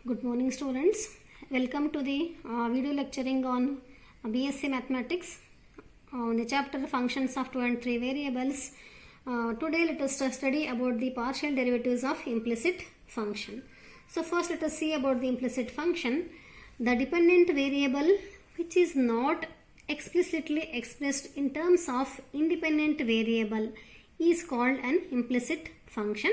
Good morning students. Welcome to the video lecturing on BSc Mathematics on the chapter functions of 2 and 3 variables. Today let us study about the partial derivatives of implicit function. So first let us see about the implicit function. The dependent variable which is not explicitly expressed in terms of independent variable is called an implicit function.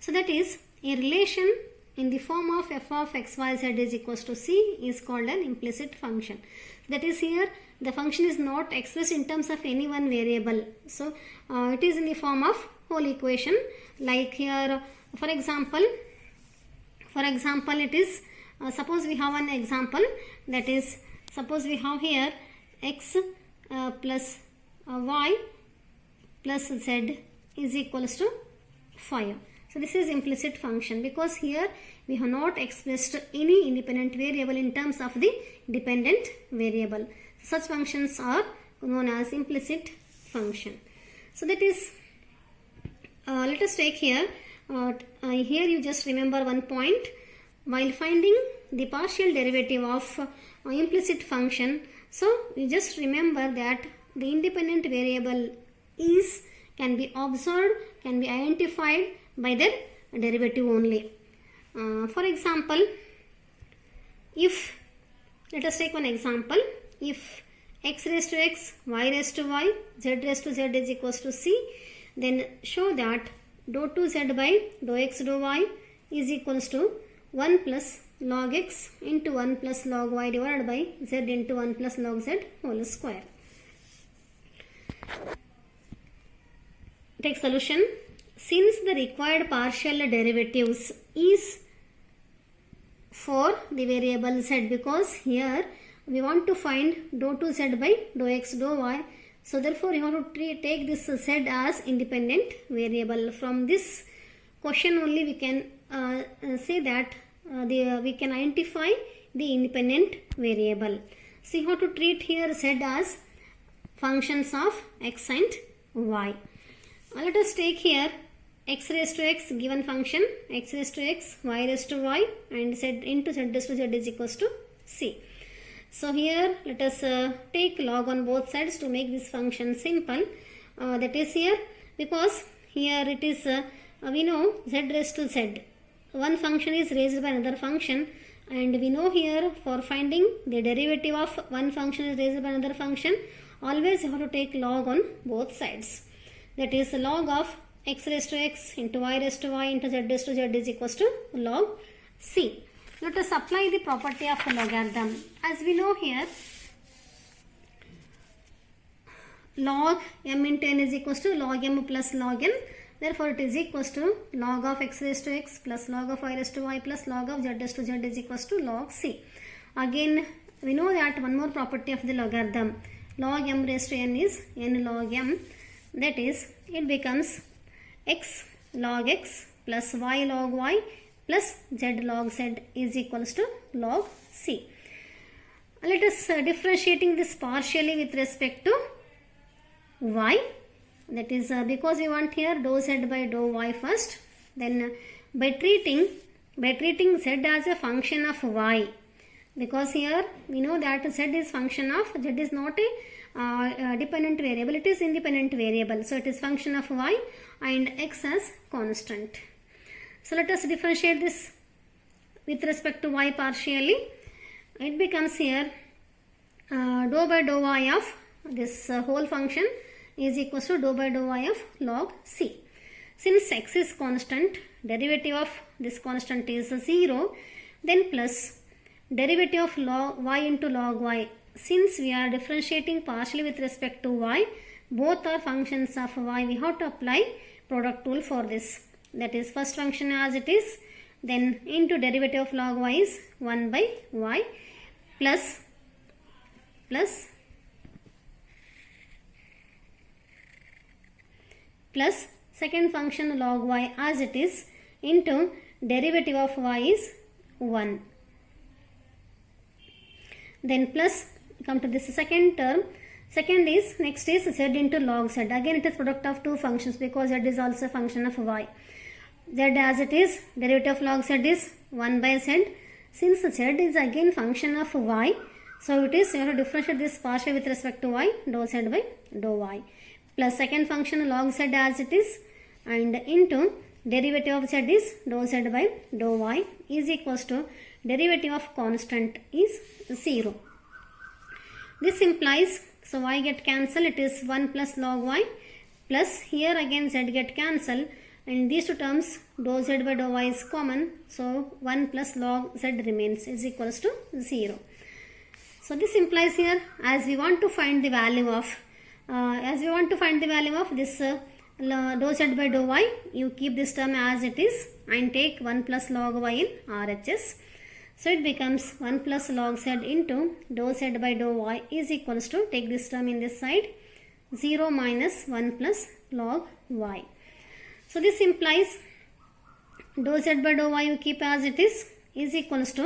So that is a relation in the form of f of xyz is equals to c is called an implicit function. That is, here the function is not expressed in terms of any one variable. So it is in the form of whole equation. Like here, for example it is suppose we have an example, that is, suppose we have here x plus y plus z is equals to 5. So this is implicit function because here we have not expressed any independent variable in terms of the dependent variable. Such functions are known as implicit function. So that is, let us take here, here you just remember one point. While finding the partial derivative of implicit function, so you just remember that the independent variable can be observed, can be identified by their derivative only. For example, if, let us take one example, if x raised to x, y raised to y, z raised to z is equals to c, then show that dou 2z by dou x dou y is equals to 1 plus log x into 1 plus log y divided by z into 1 plus log z whole square. Take solution. Since the required partial derivatives is for the variable z, because here we want to find dou 2z by dou x dou y, so therefore you have to take this z as independent variable. From this question only we can say that we can identify the independent variable. So you have to treat here z as functions of x and y. Let us take here x raised to x given function, x raised to x, y raised to y, and z into z raised to z is equals to c. So here let us take log on both sides to make this function simple. That is here, because here it is we know z raised to z, one function is raised by another function, and we know here for finding the derivative of one function is raised by another function, always you have to take log on both sides. That is, log of x raised to x into y raised to y into z raised to z is equals to log c. Let us apply the property of logarithm. As we know here, log m into n is equals to log m plus log n. Therefore, it is equals to log of x raised to x plus log of y raised to y plus log of z raised to z is equals to log c. Again, we know that one more property of the logarithm. Log m raised to n is n log m. That is, it becomes x log x plus y log y plus z log z is equals to log c. Let us differentiating this partially with respect to y. That is, because we want here dou z by dou y first, then by treating z as a function of y, because here we know that z is function of, z is not a dependent variable, it is independent variable, so it is function of y and x as constant. So let us differentiate this with respect to y partially. It becomes here dou by dou y of this whole function is equals to dou by dou y of log c. Since x is constant, derivative of this constant is 0, then plus derivative of log y into log y. Since we are differentiating partially with respect to y, both are functions of y, we have to apply product rule for this. That is, first function as it is, then into derivative of log y is 1 by y plus second function log y as it is into derivative of y is 1. Then plus, come to this second term. Second is, next is z into log z. Again it is product of two functions because z is also a function of y. Z as it is, derivative of log z is 1 by z. Since z is again function of y, so it is, you have to differentiate this partially with respect to y, dou z by dou y. Plus second function log z as it is, and into derivative of z is dou z by dou y is equals to derivative of constant is 0. This implies, so y get cancelled, it is 1 plus log y, plus here again z get cancelled, and these two terms dou z by dou y is common, so 1 plus log z remains is equals to 0. So this implies here, as we want to find the value of this dou z by dou y, you keep this term as it is and take 1 plus log y in RHS. So it becomes 1 plus log z into dou z by dou y is equals to, take this term in this side, 0 minus 1 plus log y. So this implies dou z by dou y you keep as it is equals to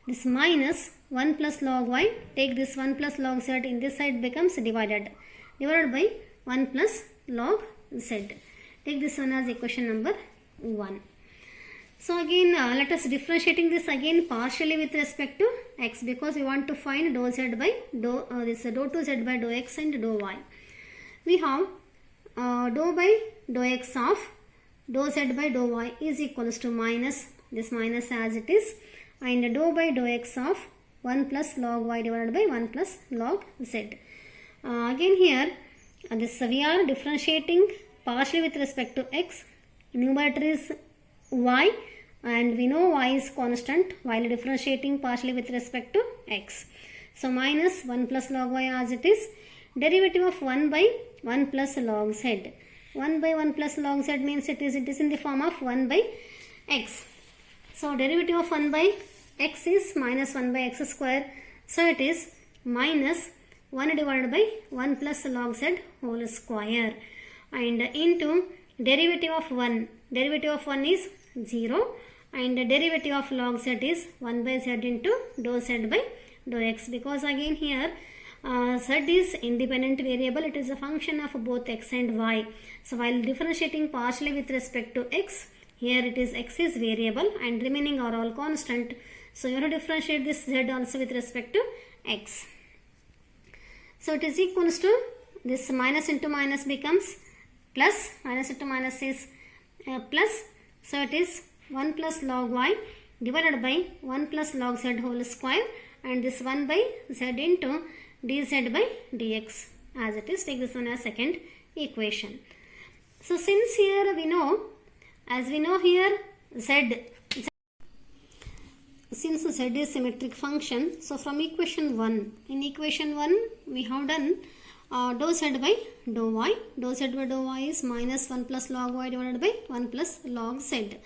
this minus 1 plus log y, take this 1 plus log z in this side becomes divided by 1 plus log z. Take this one as equation number 1. So again let us differentiating this again partially with respect to x, because we want to find dou z by dou 2z by dou x and dou y. We have dou by dou x of dou z by dou y is equals to minus this minus as it is, and dou by dou x of 1 plus log y divided by 1 plus log z. Again here this we are differentiating partially with respect to x. Numerator is y and we know y is constant while differentiating partially with respect to x. So minus 1 plus log y as it is, derivative of 1 by 1 plus log z. 1 by 1 plus log z means it is in the form of 1 by x. So derivative of 1 by x is minus 1 by x square. So it is minus 1 divided by 1 plus log z whole square, and into derivative of 1 is 0, and derivative of log z is 1 by z into dou z by dou x, because again here z is independent variable, it is a function of both x and y. So while differentiating partially with respect to x, here it is x is variable and remaining are all constant. So you have to differentiate this z also with respect to x. So it is equals to this minus into minus becomes plus, minus into minus is plus. So it is 1 plus log y divided by 1 plus log z whole square, and this 1 by z into dz by dx as it is. Take this one as second equation. So since here we know here since z is symmetric function, so from equation 1, in equation 1 we have done dou z by dou y. Dou z by dou y is minus 1 plus log y divided by 1 plus log z.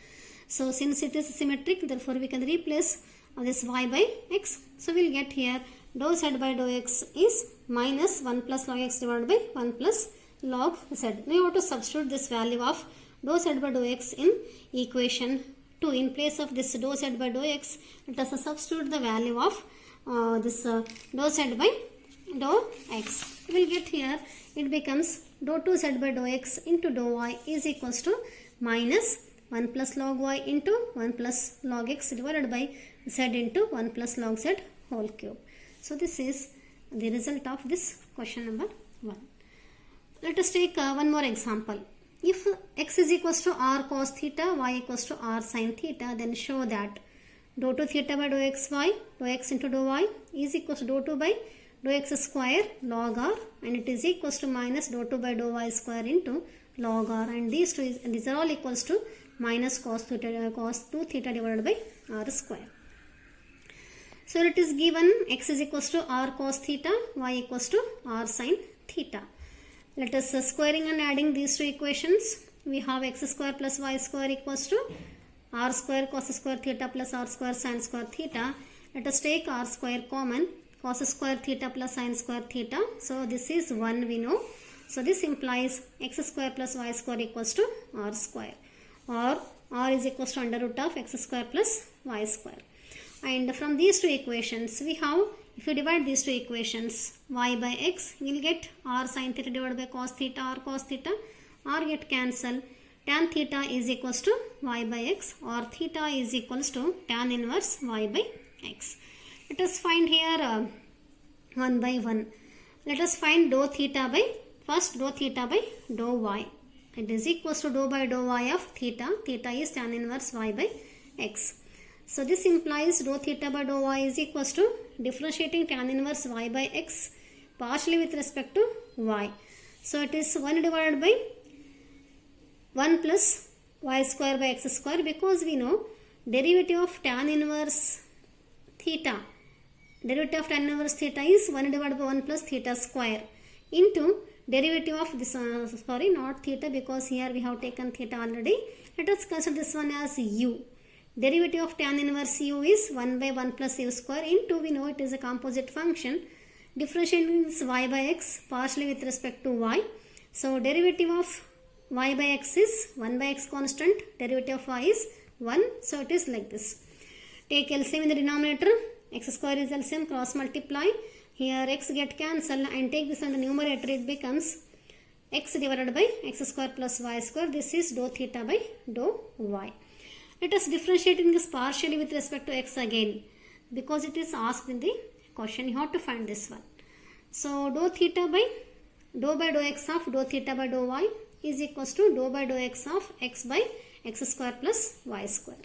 So since it is symmetric, therefore we can replace this y by x. So we will get here dou z by dou x is minus 1 plus log x divided by 1 plus log z. Now you have to substitute this value of dou z by dou x in equation 2. In place of this dou z by dou x, let us substitute the value of this dou z by dou x. We will get here, it becomes dou 2z by dou x into dou y is equals to minus 1 plus log y into 1 plus log x divided by z into 1 plus log z whole cube. So this is the result of this question number 1. Let us take one more example. If x is equals to r cos theta, y equals to r sin theta, then show that dou 2 theta by dou xy, dou x into dou y is equals to dou 2 by dou x square log r, and it is equals to minus dou 2 by dou y square into log r, and these are all equals to minus cos 2 theta divided by r square. So it is given x is equals to r cos theta, y equals to r sin theta. Let us squaring and adding these two equations. We have x square plus y square equals to r square cos square theta plus r square sin square theta. Let us take r square common, cos square theta plus sin square theta. So this is 1 we know. So this implies x square plus y square equals to r square, or r is equals to under root of x square plus y square. And from these two equations we have, if you divide these two equations, y by x, we will get r sin theta divided by cos theta, r cos theta, r get cancelled, tan theta is equals to y by x, or theta is equals to tan inverse y by x. Let us find here one by one. Let us find dou theta by, first dou theta by dou y. It is equals to dou by dou y of theta. Theta is tan inverse y by x. So this implies dou theta by dou y is equals to differentiating tan inverse y by x partially with respect to y. So it is 1 divided by 1 plus y square by x square, because we know derivative of tan inverse theta. Derivative of tan inverse theta is 1 divided by 1 plus theta square into derivative of this, sorry, not theta, because here we have taken theta already. Let us consider this one as u. Derivative of tan inverse u is 1 by 1 plus u square into, we know it is a composite function. Differentiating this y by x partially with respect to y. So derivative of y by x is 1 by x constant, derivative of y is 1. So it is like this. Take LCM in the denominator, x square is LCM, cross multiply. Here x get cancelled and take this on the numerator, it becomes x divided by x square plus y square. This is dou theta by dou y. Let us differentiate in this partially with respect to x again, because it is asked in the question. You have to find this one. So dou theta by dou x of dou theta by dou y is equals to dou by dou x of x by x square plus y square.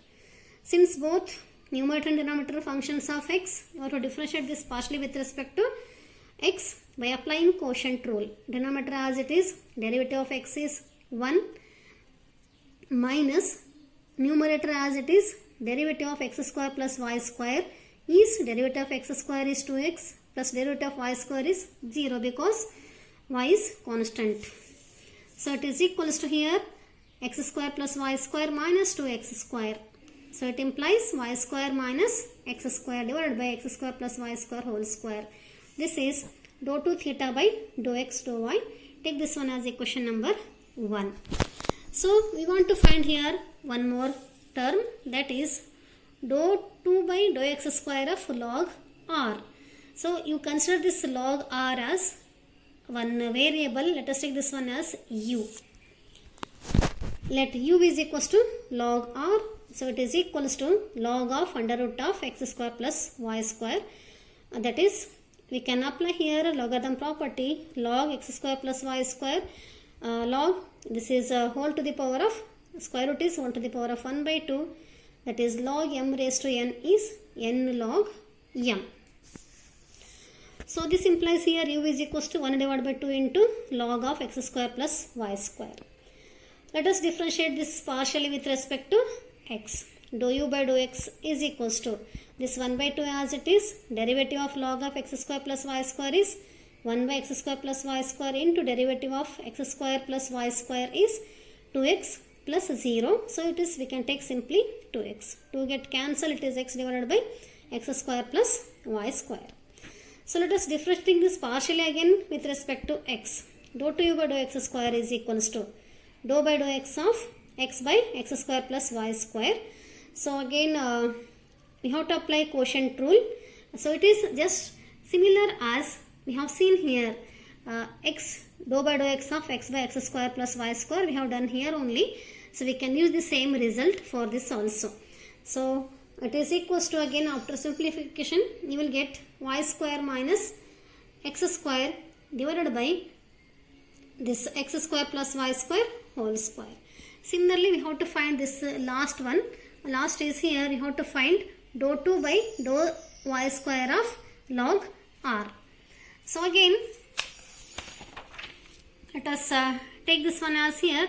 Since both numerator and denominator functions of x, you have to differentiate this partially with respect to x by applying quotient rule. Denominator as it is, derivative of x is 1 minus numerator as it is, derivative of x square plus y square is, derivative of x square is 2x plus derivative of y square is 0, because y is constant. So it is equals to here x square plus y square minus 2x square. So it implies y square minus x square divided by x square plus y square whole square. This is dou 2 theta by dou x dou y. Take this one as equation number 1. So we want to find here one more term, that is dou 2 by dou x square of log r. So you consider this log r as one variable. Let us take this one as u. Let u is equals to log r. So it is equals to log of under root of x square plus y square. That is, we can apply here logarithm property, log x square plus y square, log, this is whole to the power of, square root is 1 to the power of 1 by 2. That is log m raised to n is n log m. So this implies here u is equals to 1 divided by 2 into log of x square plus y square. Let us differentiate this partially with respect to x. Dou u by dou x is equals to this 1 by 2 as it is, derivative of log of x square plus y square is 1 by x square plus y square into derivative of x square plus y square is 2x plus 0. So it is, we can take simply 2x. 2 get cancelled, it is x divided by x square plus y square. So let us differentiate this partially again with respect to x. Dou 2u by dou x square is equals to dou by dou x of x by x square plus y square. So again we have to apply quotient rule. So it is just similar as we have seen here, x, dou by dou x of x by x square plus y square we have done here only. So we can use the same result for this also. So it is equals to, again after simplification you will get y square minus x square divided by this x square plus y square whole square. Similarly we have to find this last one. Last is here, you have to find dou 2 by dou y square of log r. So again let us take this one as here,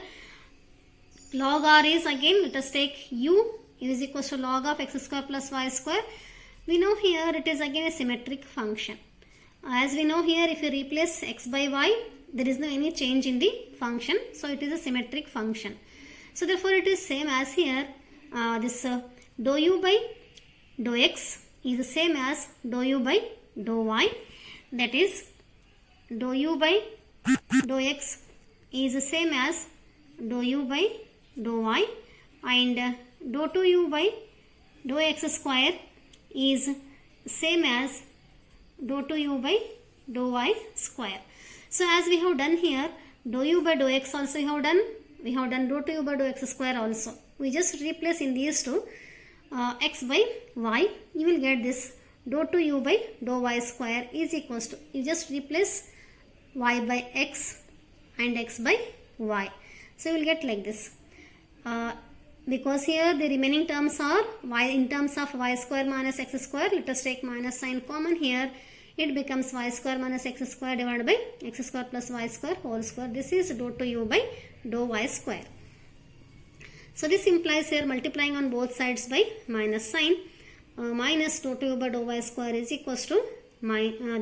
log r is, again let us take u is equals to log of x square plus y square. We know here it is again a symmetric function. As we know here, if you replace x by y, there is no any change in the function, so it is a symmetric function. So therefore it is same as here, this dou u by dou x is the same as dou u by dou y. That is, dou u by dou x is the same as dou u by dou y, and dou 2u by dou x square is same as dou 2u by dou y square. So as we have done here, dou u by dou x also we have done, We have done dou 2u by dou x square also. We just replace in these two x by y. You will get this dou 2u by dou y square is equals to, you just replace y by x and x by y. So you will get like this. Because here the remaining terms are y in terms of y square minus x square. Let us take minus sign common here. It becomes y square minus x square divided by x square plus y square whole square. This is dou 2u by dou y square. So this implies here multiplying on both sides by minus sign. Minus dou 2u by dou y square is equals to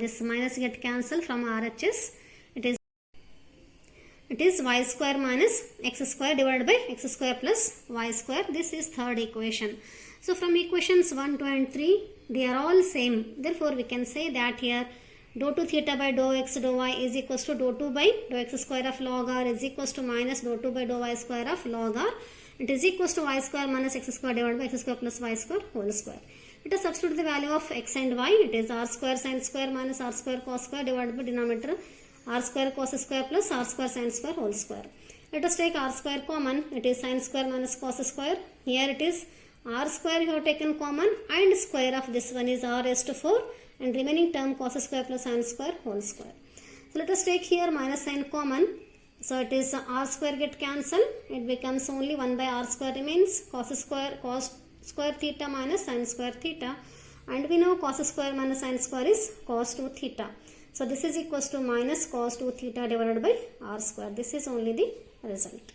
this minus get cancelled from RHS. It is y square minus x square divided by x square plus y square. This is third equation. So from equations 1, 2 and 3, they are all same. Therefore we can say that here dou 2 theta by dou x dou y is equals to dou 2 by dou x square of log r is equals to minus dou 2 by dou y square of log r. It is equals to y square minus x square divided by x square plus y square whole square. Let us substitute the value of x and y. It is r square sin square minus r square cos square divided by denominator r square cos square plus r square sin square whole square. Let us take r square common. It is sin square minus cos square. Here it is r square you have taken common and square of this one is r raised to 4 and remaining term cos square plus sin square whole square. So let us take here minus sign common. So it is r square get cancelled. It becomes only 1 by r square remains cos square theta minus sin square theta, and we know cos square minus sin square is cos 2 theta. So this is equals to minus cos 2 theta divided by r square. This is only the result.